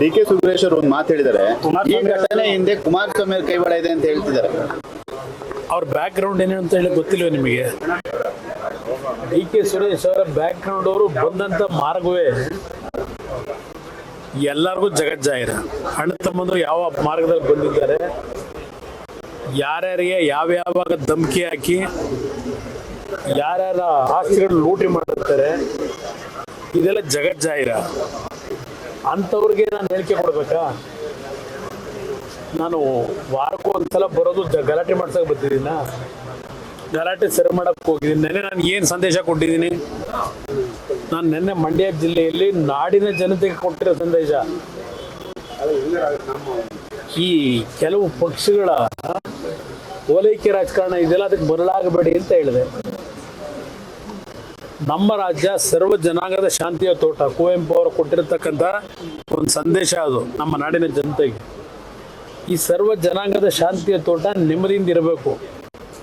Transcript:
D K Suresh ಅವರು ಒಂದು ಮಾತು ಹೇಳಿದ್ದಾರೆ, ಈ ಘಟನೆ ಹಿಂದೆ ಕುಮಾರಸ್ವಾಮಿ ಅವ್ರ ಕೈವಾಡ ಇದೆ ಅಂತ ಹೇಳ್ತಿದ್ದಾರೆ. ಅವ್ರ ಬ್ಯಾಕ್ ಗ್ರೌಂಡ್ ಏನು ಅಂತ ಹೇಳಿ ಗೊತ್ತಿಲ್ವ ನಿಮಗೆ? ಡಿ ಕೆ ಸುರೇಶ್ ಅವರ ಬ್ಯಾಕ್ ಗ್ರೌಂಡ್ ಅವರು ಬಂದಂತ ಮಾರ್ಗವೇ ಎಲ್ಲರಿಗೂ ಜಗಜ್ಜಾಹಿರ. ಅಣ್ಣ ತಮ್ಮಂದ್ರು ಯಾವ ಮಾರ್ಗದಲ್ಲಿ ಬಂದಿದ್ದಾರೆ, ಯಾರ್ಯಾರಿಗೆ ಯಾವ್ಯಾವಾಗ ಧಮಕಿ ಹಾಕಿ ಯಾರ್ಯಾರ ಆಸ್ತಿಗಳು ಲೂಟಿ ಮಾಡಿರ್ತಾರೆ, ಇದೆಲ್ಲ ಜಗಜ್ಜಾಹಿರ. ಅಂಥವ್ರಿಗೆ ನಾನು ಹೇಳಿಕೆ ಕೊಡ್ಬೇಕಾ? ನಾನು ವಾರಕ್ಕೂ ಒಂದ್ಸಲ ಬರೋದು ಗಲಾಟೆ ಮಾಡ್ಸಕ್ಕೆ ಬರ್ತಿದ್ದೀನ, ಗಲಾಟೆ ಸರಿ ಮಾಡಕ್ಕೆ ಹೋಗಿದ್ದೀನಿ. ನೆನ್ನೆ ನಾನು ಏನು ಸಂದೇಶ ಕೊಟ್ಟಿದ್ದೀನಿ? ನಾನು ನೆನ್ನೆ ಮಂಡ್ಯ ಜಿಲ್ಲೆಯಲ್ಲಿ ನಾಡಿನ ಜನತೆಗೆ ಕೊಟ್ಟಿರೋ ಸಂದೇಶ, ಈ ಕೆಲವು ಪಕ್ಷಗಳ ಓಲೈಕೆ ರಾಜಕಾರಣ ಇದೆಲ್ಲ ಅದಕ್ಕೆ ಮರಳಾಗಬೇಡಿ ಅಂತ ಹೇಳಿದೆ. ನಮ್ಮ ರಾಜ್ಯ ಸರ್ವ ಜನಾಂಗದ ಶಾಂತಿಯ ತೋಟ, ಕುವೆಂಪು ಅವರು ಕೊಟ್ಟಿರತಕ್ಕಂಥ ಒಂದು ಸಂದೇಶ ಅದು ನಮ್ಮ ನಾಡಿನ ಜನತೆಗೆ. ಈ ಸರ್ವ ಜನಾಂಗದ ಶಾಂತಿಯ ತೋಟ ನೆಮ್ಮದಿಯಿಂದ ಇರಬೇಕು.